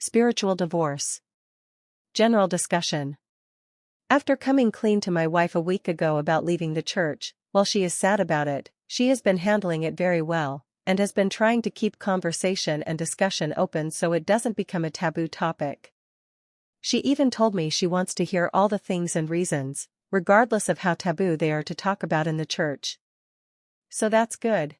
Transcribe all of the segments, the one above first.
Spiritual divorce. General discussion. After coming clean to my wife a week ago about leaving the church, while she is sad about it, she has been handling it very well, and has been trying to keep conversation and discussion open so it doesn't become a taboo topic. She even told me she wants to hear all the things and reasons, regardless of how taboo they are to talk about in the church. So that's good.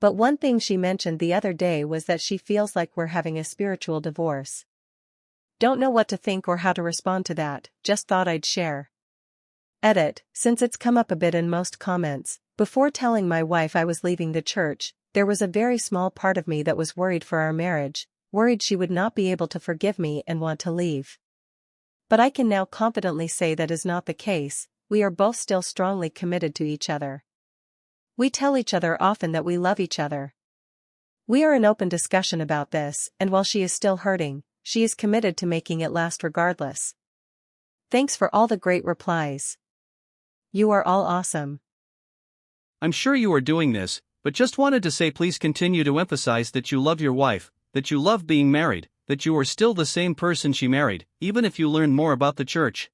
But one thing she mentioned the other day was that she feels like we're having a spiritual divorce. Don't know what to think or how to respond to that, just thought I'd share. Edit, since it's come up a bit in most comments, before telling my wife I was leaving the church, there was a very small part of me that was worried for our marriage, worried she would not be able to forgive me and want to leave. But I can now confidently say that is not the case, we are both still strongly committed to each other. We tell each other often that we love each other. We are in open discussion about this, and while she is still hurting, she is committed to making it last regardless. Thanks for all the great replies. You are all awesome. I'm sure you are doing this, but just wanted to say please continue to emphasize that you love your wife, that you love being married, that you are still the same person she married, even if you learn more about the church.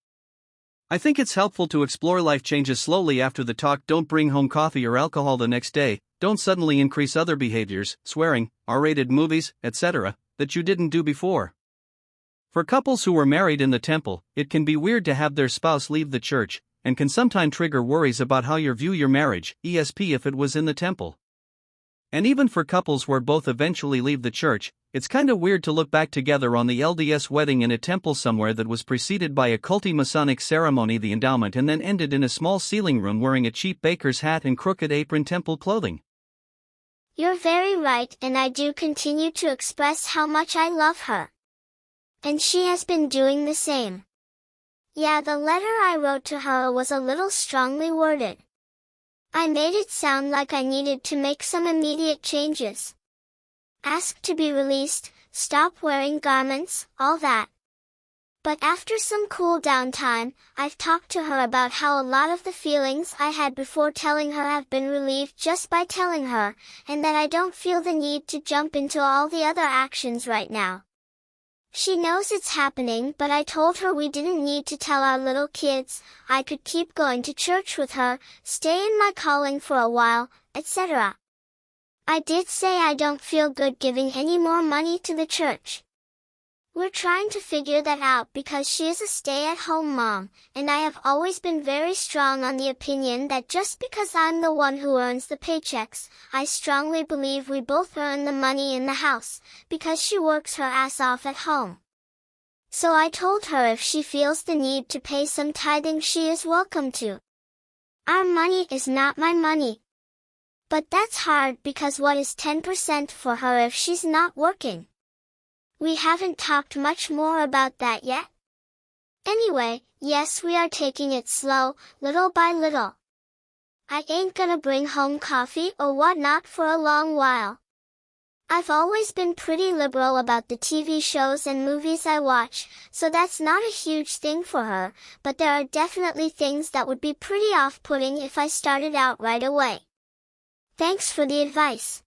I think it's helpful to explore life changes slowly after the talk. Don't bring home coffee or alcohol the next day, don't suddenly increase other behaviors, swearing, R-rated movies, etc., that you didn't do before. For couples who were married in the temple, it can be weird to have their spouse leave the church, and can sometimes trigger worries about how you view your marriage, ESP if it was in the temple. And even for couples where both eventually leave the church, it's kinda weird to look back together on the LDS wedding in a temple somewhere that was preceded by a culty Masonic ceremony, the endowment, and then ended in a small ceiling room wearing a cheap baker's hat and crooked apron temple clothing. You're very right, and I do continue to express how much I love her. And she has been doing the same. Yeah, the letter I wrote to her was a little strongly worded. I made it sound like I needed to make some immediate changes. Ask to be released, stop wearing garments, all that. But after some cool down time, I've talked to her about how a lot of the feelings I had before telling her have been relieved just by telling her, and that I don't feel the need to jump into all the other actions right now. She knows it's happening, but I told her we didn't need to tell our little kids, I could keep going to church with her, stay in my calling for a while, etc. I did say I don't feel good giving any more money to the church. We're trying to figure that out because she is a stay-at-home mom, and I have always been very strong on the opinion that just because I'm the one who earns the paychecks, I strongly believe we both earn the money in the house, because she works her ass off at home. So I told her if she feels the need to pay some tithing, she is welcome to. Our money is not my money. But that's hard because what is 10% for her if she's not working? We haven't talked much more about that yet. Anyway, yes, we are taking it slow, little by little. I ain't gonna bring home coffee or whatnot for a long while. I've always been pretty liberal about the TV shows and movies I watch, so that's not a huge thing for her, but there are definitely things that would be pretty off-putting if I started out right away. Thanks for the advice.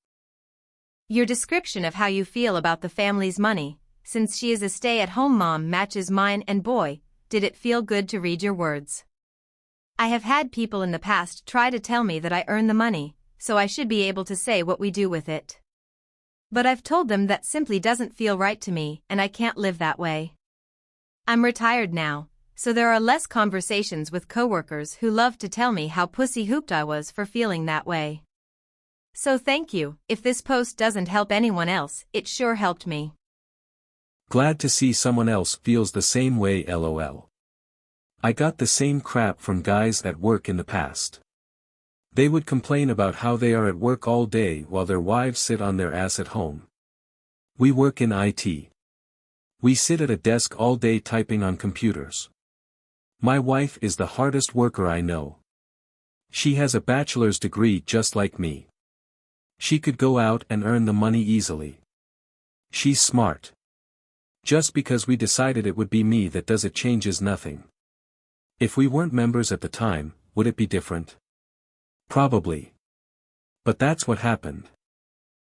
Your description of how you feel about the family's money, since she is a stay-at-home mom, matches mine, and boy, did it feel good to read your words. I have had people in the past try to tell me that I earn the money, so I should be able to say what we do with it. But I've told them that simply doesn't feel right to me, and I can't live that way. I'm retired now, so there are less conversations with coworkers who love to tell me how pussy-hooped I was for feeling that way. So thank you. If this post doesn't help anyone else, it sure helped me. Glad to see someone else feels the same way, lol. I got the same crap from guys at work in the past. They would complain about how they are at work all day while their wives sit on their ass at home. We work in IT. We sit at a desk all day typing on computers. My wife is the hardest worker I know. She has a bachelor's degree just like me. She could go out and earn the money easily. She's smart. Just because we decided it would be me that does it changes nothing. If we weren't members at the time, would it be different? Probably. But that's what happened.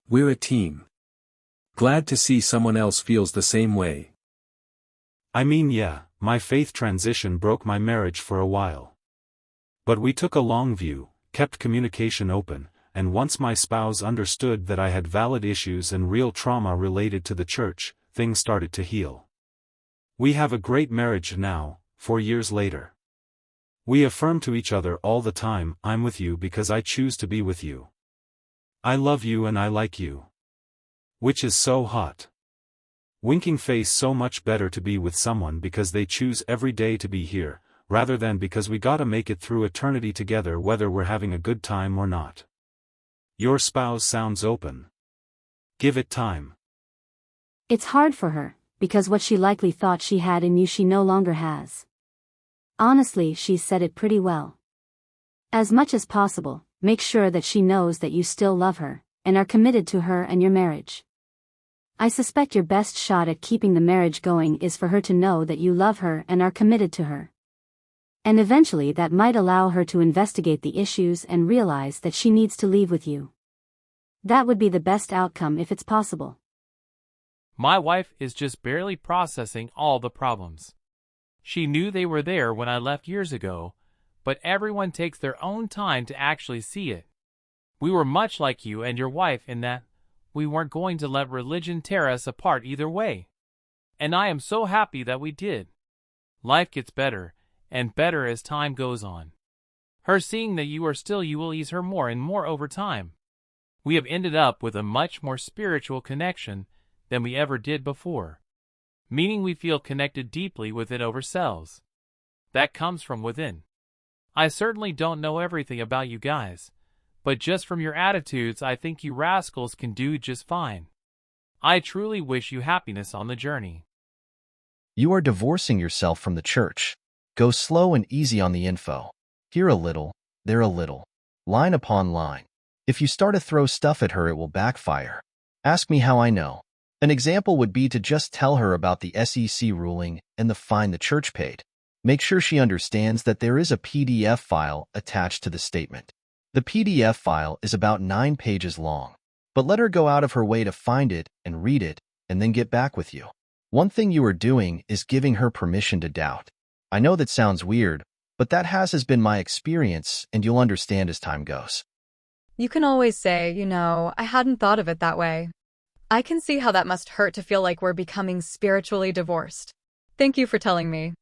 We're a team. Glad to see someone else feels the same way. I mean, yeah, my faith transition broke my marriage for a while. But we took a long view, kept communication open, and once my spouse understood that I had valid issues and real trauma related to the church, things started to heal. We have a great marriage now, 4 years later. We affirm to each other all the time, I'm with you because I choose to be with you. I love you and I like you. Which is so hot. Winking face, so much better to be with someone because they choose every day to be here, rather than because we gotta make it through eternity together whether we're having a good time or not. Your spouse sounds open. Give it time. It's hard for her, because what she likely thought she had in you she no longer has. Honestly, she's said it pretty well. As much as possible, make sure that she knows that you still love her, and are committed to her and your marriage. I suspect your best shot at keeping the marriage going is for her to know that you love her and are committed to her. And eventually that might allow her to investigate the issues and realize that she needs to leave with you. That would be the best outcome if it's possible. My wife is just barely processing all the problems. She knew they were there when I left years ago, but everyone takes their own time to actually see it. We were much like you and your wife in that we weren't going to let religion tear us apart either way. And I am so happy that we did. Life gets better, and better as time goes on. Her seeing that you are still you will ease her more and more over time. We have ended up with a much more spiritual connection than we ever did before. Meaning we feel connected deeply with it ourselves. That comes from within. I certainly don't know everything about you guys, but just from your attitudes I think you rascals can do just fine. I truly wish you happiness on the journey. You are divorcing yourself from the church. Go slow and easy on the info. Here a little, there a little. Line upon line. If you start to throw stuff at her it will backfire. Ask me how I know. An example would be to just tell her about the SEC ruling and the fine the church paid. Make sure she understands that there is a PDF file attached to the statement. The PDF file is about 9 pages long, but let her go out of her way to find it and read it, and then get back with you. One thing you are doing is giving her permission to doubt. I know that sounds weird, but that has been my experience, and you'll understand as time goes. You can always say, I hadn't thought of it that way. I can see how that must hurt to feel like we're becoming spiritually divorced. Thank you for telling me.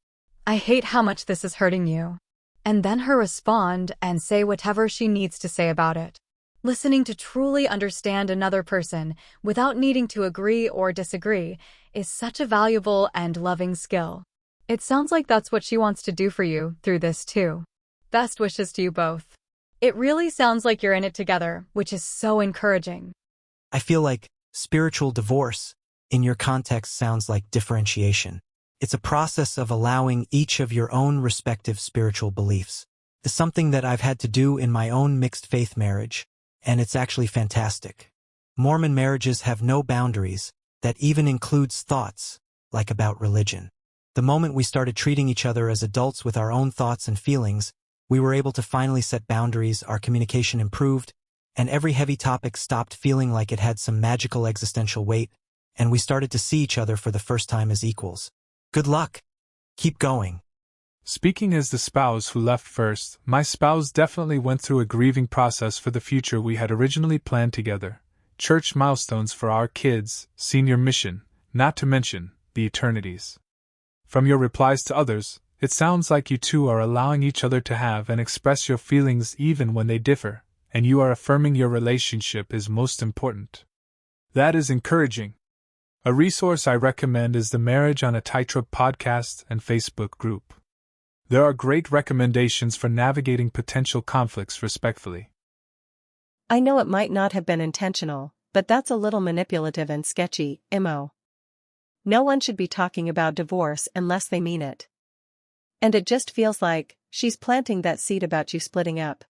I hate how much this is hurting you. And then her respond and say whatever she needs to say about it. Listening to truly understand another person without needing to agree or disagree is such a valuable and loving skill. It sounds like that's what she wants to do for you through this too. Best wishes to you both. It really sounds like you're in it together, which is so encouraging. I feel like spiritual divorce, in your context, sounds like differentiation. It's a process of allowing each of your own respective spiritual beliefs. It's something that I've had to do in my own mixed faith marriage, and it's actually fantastic. Mormon marriages have no boundaries, that even includes thoughts, like about religion. The moment we started treating each other as adults with our own thoughts and feelings, we were able to finally set boundaries, our communication improved, and every heavy topic stopped feeling like it had some magical existential weight, and we started to see each other for the first time as equals. Good luck. Keep going. Speaking as the spouse who left first, my spouse definitely went through a grieving process for the future we had originally planned together. Church milestones for our kids, senior mission, not to mention the eternities. From your replies to others, it sounds like you two are allowing each other to have and express your feelings even when they differ, and you are affirming your relationship is most important. That is encouraging. A resource I recommend is the Marriage on a Tightrope podcast and Facebook group. There are great recommendations for navigating potential conflicts respectfully. I know it might not have been intentional, but that's a little manipulative and sketchy, Imo. No one should be talking about divorce unless they mean it. And it just feels like she's planting that seed about you splitting up.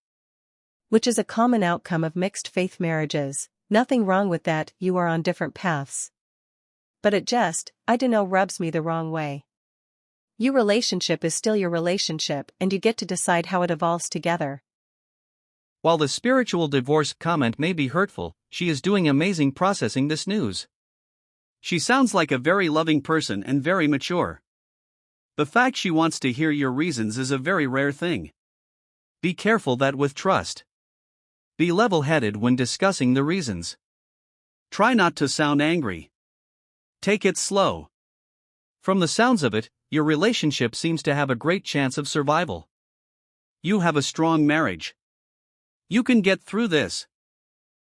Which is a common outcome of mixed faith marriages. Nothing wrong with that, you are on different paths. But it just, I dunno, rubs me the wrong way. Your relationship is still your relationship and you get to decide how it evolves together. While the spiritual divorce comment may be hurtful, she is doing amazing processing this news. She sounds like a very loving person and very mature. The fact she wants to hear your reasons is a very rare thing. Be careful that with trust. Be level-headed when discussing the reasons. Try not to sound angry. Take it slow. From the sounds of it, your relationship seems to have a great chance of survival. You have a strong marriage. You can get through this.